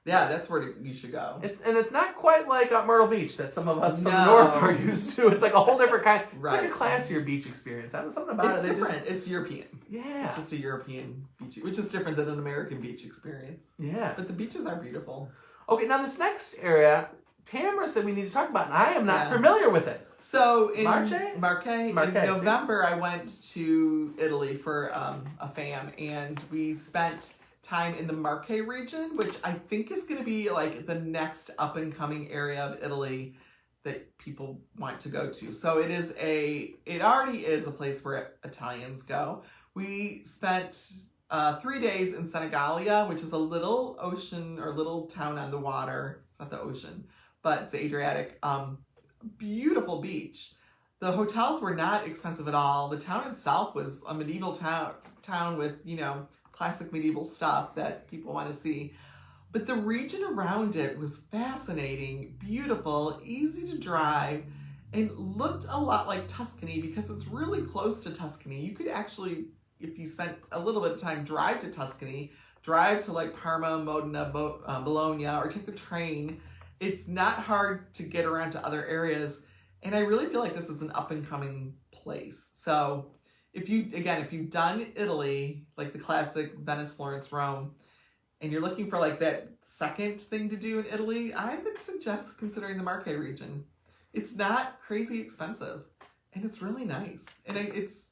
that's where you should go. It's not quite like Myrtle Beach that some of us from the north are used to. It's like a whole different kind. It's like a classier beach experience. I don't know, something about it's it. Different. It's European. Yeah. It's just a European beach, which is different than an American beach experience. Yeah. But the beaches are beautiful. Okay, now this next area, Tamara said we need to talk about, and I am not familiar with it. So in Marche, in November, I went to Italy for a fam, and we spent time in the Marche region, which I think is going to be like the next up and coming area of Italy that people want to go to. So it already is a place where Italians go. We spent 3 days in Senigallia, which is a little ocean or little town on the water. It's not the ocean, but it's the Adriatic. Beautiful beach. The hotels were not expensive at all. The town itself was a medieval town with, classic medieval stuff that people want to see. But the region around it was fascinating, beautiful, easy to drive, and looked a lot like Tuscany because it's really close to Tuscany. You could actually, if you spent a little bit of time, drive to Tuscany, drive to like Parma, Modena, Bologna, or take the train. It's not hard to get around to other areas. And I really feel like this is an up and coming place. So if you've done Italy, like the classic Venice, Florence, Rome, and you're looking for like that second thing to do in Italy, I would suggest considering the Marche region. It's not crazy expensive, and it's really nice, and it's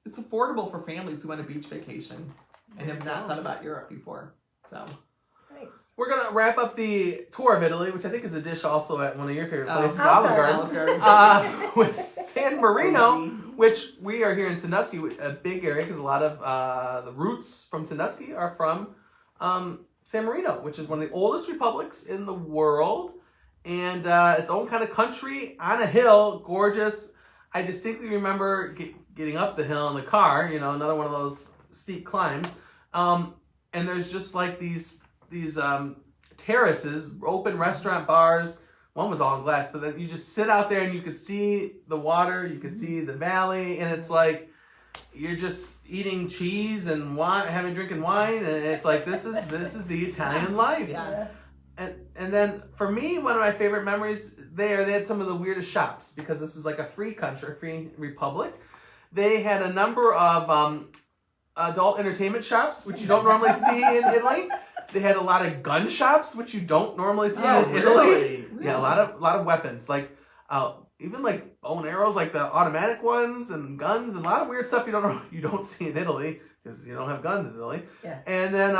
affordable for families who want a beach vacation and have not thought about Europe before. So Nice. We're gonna wrap up the tour of Italy, which I think is a dish also at one of your favorite places, Olive Olive Garden. Garden, with San Marino, which we are here in Sandusky, a big area because a lot of the roots from Sandusky are from San Marino, which is one of the oldest republics in the world, and its own kind of country on a hill, gorgeous. I distinctly remember getting up the hill in the car, another one of those steep climbs, and there's just like these terraces, open restaurant bars. One was all in glass, but then you just sit out there and you could see the water, you could see the valley, and it's like you're just eating cheese and wine, drinking wine, and it's like this is the Italian life. Yeah. And then for me, one of my favorite memories they had some of the weirdest shops because this is like a free country, free republic. They had a number of adult entertainment shops, which you don't normally see in Italy. They had a lot of gun shops, which you don't normally see in Italy. Really? Yeah, a lot of weapons, like even like bow and arrows, like the automatic ones, and guns, and a lot of weird stuff you don't see in Italy because you don't have guns in Italy. Yeah. And then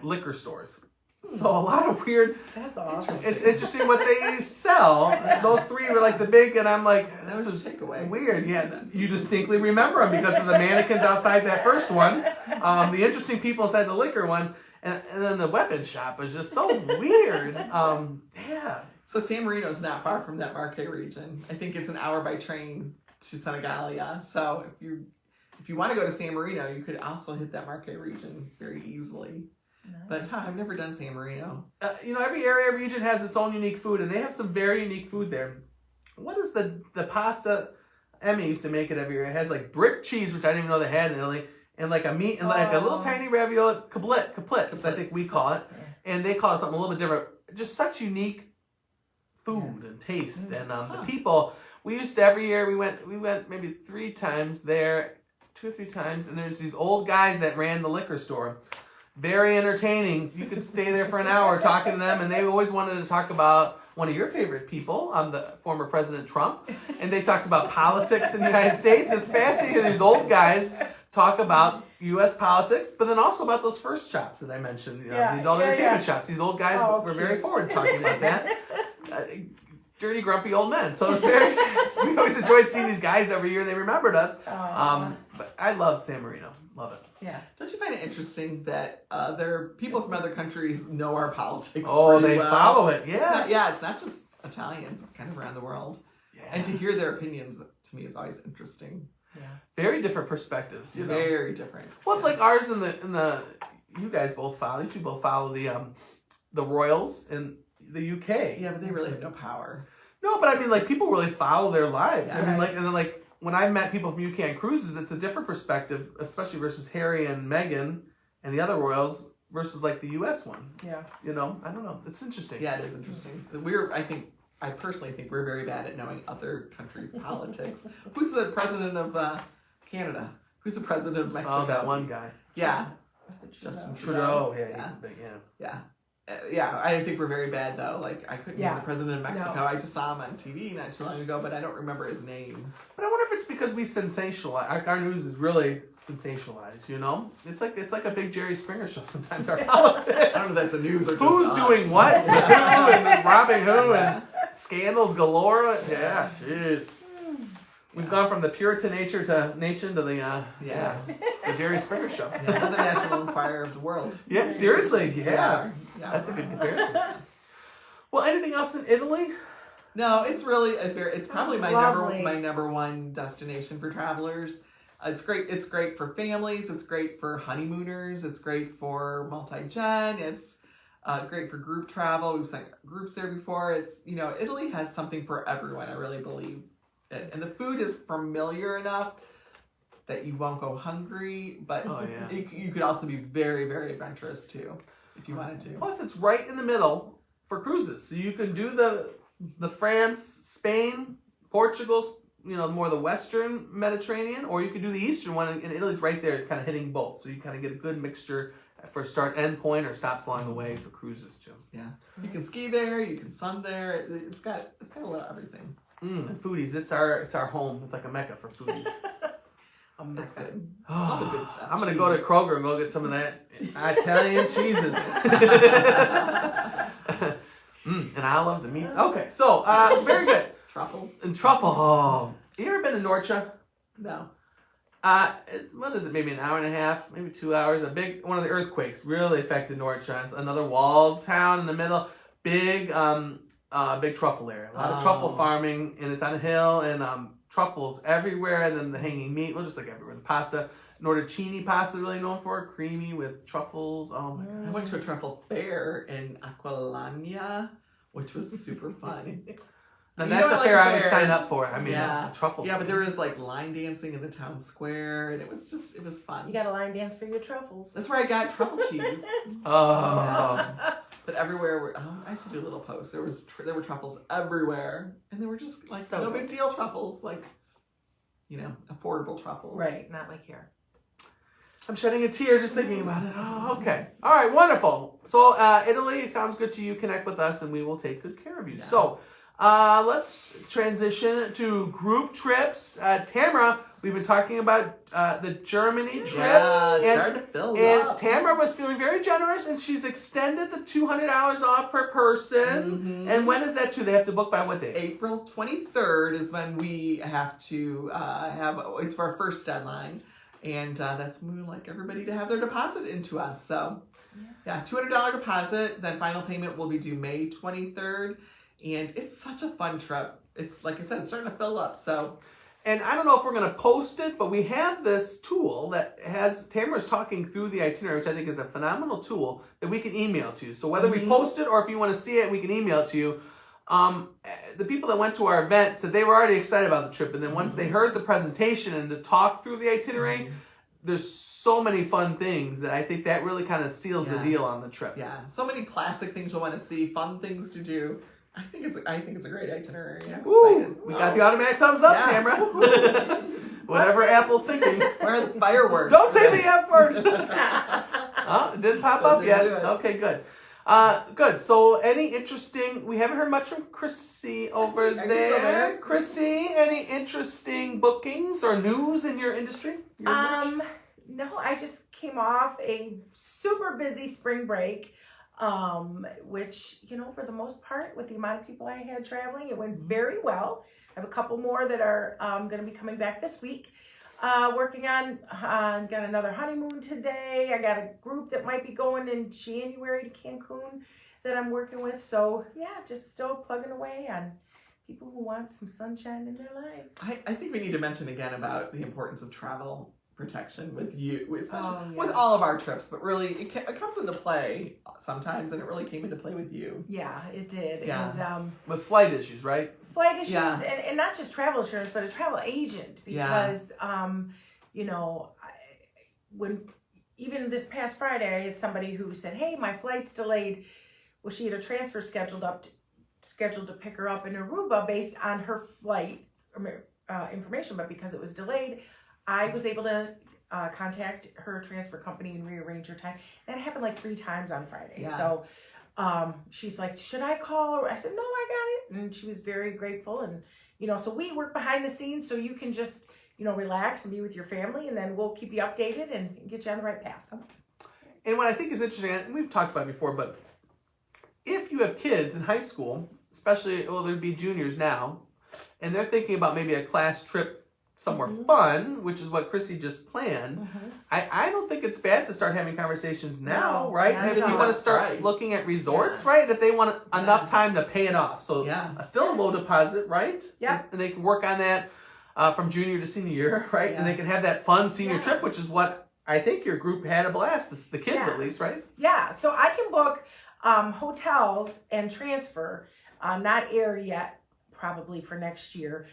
liquor stores. So a lot of weird. That's awesome. It's interesting what they sell. Those three were like the big, and I'm like, this is takeaway. weird. Yeah, you distinctly remember them because of the mannequins outside that first one, the interesting people inside the liquor one, and then the weapon shop was just so weird. Yeah. So San Marino is not far from that Marche region. I think it's an hour by train to Senigallia. So if you want to go to San Marino, you could also hit that Marche region very easily. Nice. But I've never done San Marino. Every area, region has its own unique food, and they have some very unique food there. What is the pasta? Emmy used to make it every year. It has like brick cheese, which I didn't even know they had in Italy, and like a meat, and like a little tiny ravioli, caplets, I think we call it, and they call it something a little bit different. Just such unique food and taste, and the people. We used to every year we went maybe 3 times there, 2 or 3 times, and there's these old guys that ran the liquor store. Very entertaining. You could stay there for an hour talking to them, and they always wanted to talk about one of your favorite people, the former President Trump, and they talked about politics in the United States. It's fascinating to hear these old guys talk about U.S. politics, but then also about those first shops that I mentioned, the adult entertainment shops. These old guys were very forward talking about that. Dirty, grumpy old men. So it's we always enjoyed seeing these guys every year, and they remembered us. But I love San Marino. Love it. Yeah. Don't you find it interesting that people from other countries know our politics? Oh, pretty they well? follow it. Yes. It's not just Italians. It's kind of around the world. Yeah. And to hear their opinions, to me, is always interesting. Yeah. Very different perspectives. Very different. Well, it's like ours in the. You guys both follow. You two both follow the royals in the UK. Yeah, but they really have no power. No, but I mean, like, people really follow their lives. Yeah. I mean, like, and then, like, when I met people from UK on cruises, it's a different perspective, especially versus Harry and Meghan and the other royals versus, like, the US one. Yeah. I don't know. It's interesting. Yeah, it is interesting. I personally think we're very bad at knowing other countries' politics. Who's the president of Canada? Who's the president of Mexico? Oh, that one guy. Yeah. Justin Trudeau. Yeah, Yeah. he's big, Yeah. I think we're very bad though. Like I couldn't name the president of Mexico. No. I just saw him on TV not too long ago, but I don't remember his name. But I wonder if it's because we sensationalize. Our news is really sensationalized. It's like a big Jerry Springer show. Sometimes our politics. I don't know if that's the news or just Who's us. doing what? Who and robbing who and scandals galore. Yeah, jeez. We've gone from the Puritan nation to the Jerry Springer show. Yeah, we're the National Enquirer of the world. Yeah, seriously. Yeah. Yeah. That's a good comparison. Well, anything else in Italy? No, it's really it's probably Lovely. my number one destination for travelers. It's great. It's great for families. It's great for honeymooners. It's great for multi-gen. It's great for group travel. We've sent groups there before. It's, Italy has something for everyone. I really believe it. And the food is familiar enough that you won't go hungry, but Oh, yeah. you could also be very, very adventurous too if you wanted to. Plus, it's right in the middle for cruises, so you can do the France, Spain, Portugal, more the Western Mediterranean, or you could do the Eastern one, and Italy's right there, kind of hitting both, so you kind of get a good mixture for start end point or stops along the way for cruises too. Yeah, you can ski there, you can sun there. It's got a little of everything. And foodies, it's our home. It's like a mecca for foodies. That's good. All the good stuff. I'm gonna go to Kroger and go get some of that Italian cheeses. And olives and meats. Okay, so very good. Truffles? And truffle. Oh, you ever been to Norcia? No. What is it? Maybe an hour and a half, maybe 2 hours. One of the earthquakes really affected Norcia. It's another walled town in the middle. Big truffle area. A lot of truffle farming, and it's on a hill, and truffles everywhere. And then the hanging meat, well, just like everywhere. The pasta, Norticini pasta, really known for, creamy with truffles. Oh my god! I went to a truffle fair in Aquilania, which was super fun. And You that's know, a fair like I would fair. sign up for. I mean, Yeah. truffle. Yeah, but there was like line dancing in the town square, and it was fun. You got a line dance for your truffles. That's where I got truffle cheese. Oh. But everywhere, I should do a little post. There were truffles everywhere, and they were just like So no good. big deal truffles, like affordable truffles. Right, not like here. I'm shedding a tear just thinking about it. Oh, okay. All right, wonderful. So Italy sounds good to you. Connect with us, and we will take good care of you. Yeah. So let's transition to group trips. Tamara, we've been talking about the Germany trip. Yeah, it's And- starting to fill And up. Tamara was feeling very generous, and she's extended the $200 off per person. Mhm. And when is that too? They have to book by what date? April 23rd is when we have to it's for our first deadline. And that's when we would like everybody to have their deposit into us. So, yeah, $200 deposit. Then final payment will be due May 23rd. And it's such a fun trip. It's, like I said, it's starting to fill up. So, And I don't know if we're going to post it, but we have this tool that has Tamara's talking through the itinerary, which I think is a phenomenal tool that we can email to you. So whether we post it or if you want to see it, we can email it to you. The people that went to our event said they were already excited about the trip, and then once they heard the presentation and the talk through the itinerary, there's so many fun things that I think that really kind of seals the Yeah. deal on the trip. yeah, so many classic things you'll want to see, fun things to do. I think it's a great itinerary. I'm Woo! excited. We got the automatic thumbs up, Yeah. Tamara. Whatever Apple's thinking. Where are the fireworks? Don't say the F word. Oh, it didn't pop up Didn't yet. do it. Okay, good. Good. So, any interesting? We haven't heard much from Chrissy over Are you still there. there? Chrissy, any interesting bookings or news in your industry? Your niche? No, I just came off a super busy spring break, which, for the most part, with the amount of people I had traveling, it went very well. I have a couple more that are going to be coming back this week. Working on, got another honeymoon today. I got a group that might be going in January to Cancun that I'm working with. So, yeah, just still plugging away on people who want some sunshine in their lives. I think we need to mention again about the importance of travel protection with you, especially Oh, yeah. with all of our trips, but really it comes into play sometimes, and it really came into play with you. Yeah, it did. Yeah. And With flight issues, right? flight issues, Yeah. and not just travel insurance, but a travel agent, because when even this past Friday, I had somebody who said, "Hey, my flight's delayed." Well, she had a transfer scheduled to pick her up in Aruba based on her flight information, but because it was delayed, I was able to contact her transfer company and rearrange her time. That happened like 3 times on Friday. Yeah. So she's like, "Should I call?" I said, "No, I got it." And she was very grateful. And, so we work behind the scenes so you can just, relax and be with your family, and then we'll keep you updated and get you on the right path. And what I think is interesting, and we've talked about it before, but if you have kids in high school, especially, there'd be juniors now, and they're thinking about maybe a class trip somewhere Mhm. fun, which is what Chrissy just planned, Mhm. I don't think it's bad to start having conversations now, No, right? not And at if you all. want to start Price. looking at resorts, Yeah. right? If they want enough Yeah. time to pay it off. So Yeah. still a low deposit, right? Yeah. And they can work on that from junior to senior year, right? Yeah. And they can have that fun senior Yeah. trip, which is what I think your group had a blast. The kids, Yeah. at least, right? Yeah, so I can book hotels and transfer, not air yet, probably for next year,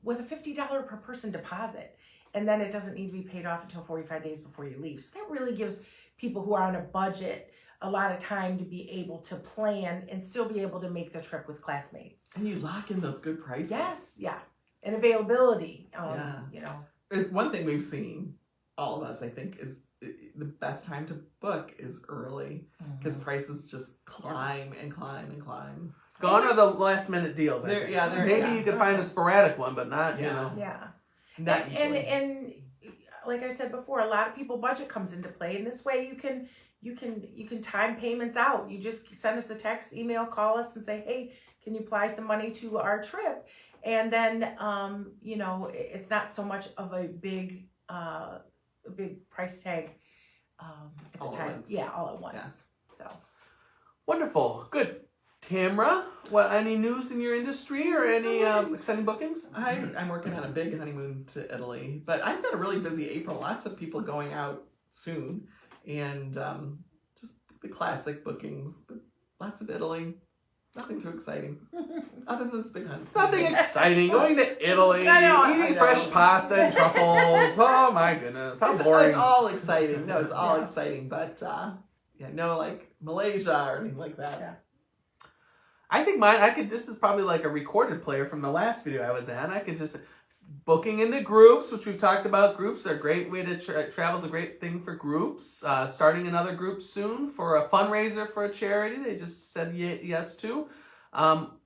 with a $50 per person deposit. And then it doesn't need to be paid off until 45 days before you leave. So that really gives people who are on a budget a lot of time to be able to plan and still be able to make the trip with classmates. And you lock in those good prices. Yes, yeah. And availability, Yeah. you know. It's one thing we've seen, all of us, I think, is the best time to book is early because prices just climb and climb and climb. Gone are the last minute deals. I They're- think. yeah, they're- Maybe yeah. you could find a sporadic one, but not, you Yeah. know. Yeah. Not and usually. like I said before, a lot of people budget comes into play, and this way you can time payments out. You just send us a text, email, call us, and say, hey, can you apply some money to our trip? And then you know, it's not so much of a big price tag at the All at time. once. Yeah, all at once. Yeah. So Wonderful. Good. Tamra, any news in your industry or any exciting bookings? I'm working on a big honeymoon to Italy, but I've got a really busy April. Lots of people going out soon, and just the classic bookings. But lots of Italy. Nothing too exciting, other than this big honeymoon. Nothing exciting. Going to Italy, I know. eating I fresh know. pasta and truffles. Oh my goodness, how It's boring. all exciting. No, it's all Yeah. exciting, but yeah, no, like Malaysia or anything like that. Yeah. I think this is probably like a recorded player from the last video I was at. I could just, booking into groups, which we've talked about. Groups are a great way to, travel's a great thing for groups. Starting another group soon for a fundraiser for a charity they just said yes to.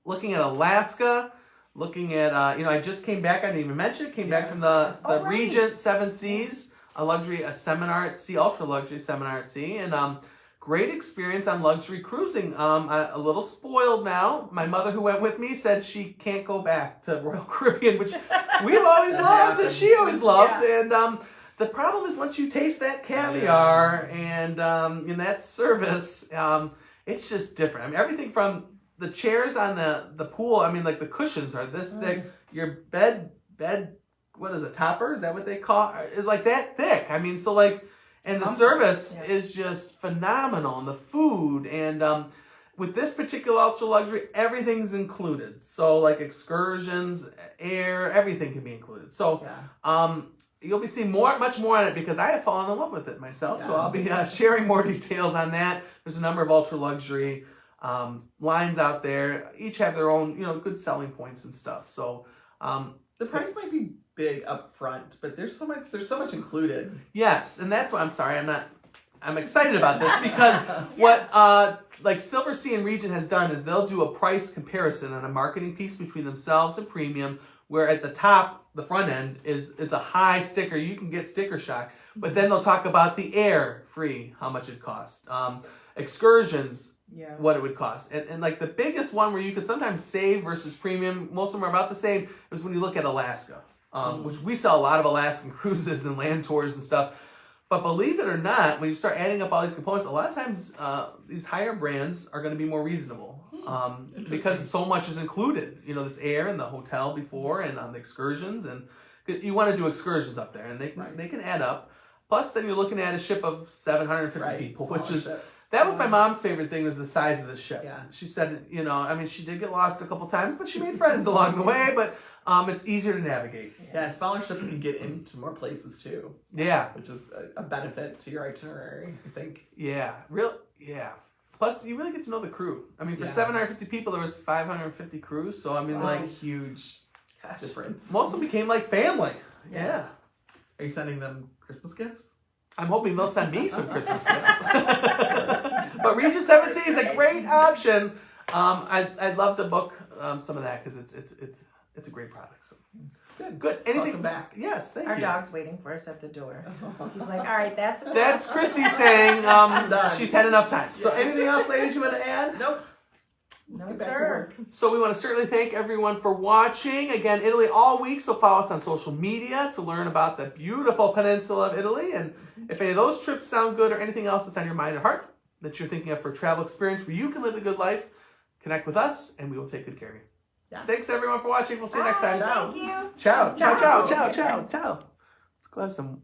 Looking at Alaska, looking at, I just came back, I didn't even mention it, came back from the Oh, right. Regent Seven Seas, a seminar at sea, ultra luxury seminar at sea, and great experience on luxury cruising. I'm a little spoiled now. My mother, who went with me, said she can't go back to Royal Caribbean, which we've always That loved and happens. she always loved. Yeah. And the problem is once you taste that caviar and in that service, it's just different. I mean, everything from the chairs on the pool, I mean, like the cushions are this thick. Your bed, what is it, topper? Is that what they call it? Is like that thick. I mean, so like, and the Comfort, service yeah. is just phenomenal, and the food, and with this particular ultra luxury, everything's included. So like excursions, air, everything can be included. So Yeah. you'll be seeing much more on it because I have fallen in love with it myself. So Yeah. I'll be sharing more details on that. There's a number of ultra luxury lines out there. Each have their own, good selling points and stuff. So The price might be big up front, but there's so much included. yes, and that's why I'm excited about this because what like Silver Sea and Regent has done is they'll do a price comparison on a marketing piece between themselves and premium, where at the top, the front end is a high sticker. You can get sticker shock, but then they'll talk about the air free, how much it costs, excursions, Yeah. what it would cost. And like the biggest one where you could sometimes save versus premium, most of them are about the same, is when you look at Alaska, which we sell a lot of Alaskan cruises and land tours and stuff. But believe it or not, when you start adding up all these components, a lot of times these higher brands are going to be more reasonable because so much is included. This air and the hotel before and the excursions. And you want to do excursions up there and they can add up. Plus, then you're looking at a ship of 750 people, which is... Scholarships. That was my mom's favorite thing, was the size of the ship. Yeah. She said, she did get lost a couple times, but she made friends along the way, but it's easier to navigate. Yeah, scholarships can get into more places too, Yeah. which is a benefit to your itinerary, I think. Yeah. Yeah. Plus, you really get to know the crew. I mean, for Yeah. 750 people, there was 550 crews, so I mean, That's like, a huge Gosh. difference. most of them became like family. Yeah. Are you sending them Christmas gifts? I'm hoping they'll send me some Christmas gifts. But Regent 17 is a great option. I'd love to book some of that because it's a great product. So. Good. Anything? Welcome back. Yes, thank Our you. dog's waiting for us at the door. He's like, all right, that's enough. That's Chrissy saying Done. she's had enough time. So Yeah. anything else, ladies, you want to add? Nope. No, Get back to sir. work. So we want to certainly thank everyone for watching. Again, Italy all week, so follow us on social media to learn about the beautiful peninsula of Italy. And if any of those trips sound good or anything else that's on your mind or heart that you're thinking of for travel experience where you can live a good life, connect with us and we will take good care of you. Yeah. Thanks everyone for watching. We'll see you next time. Bye. Thank you. Ciao. Ciao, ciao, ciao, Ciao. ciao, ciao. Let's go have some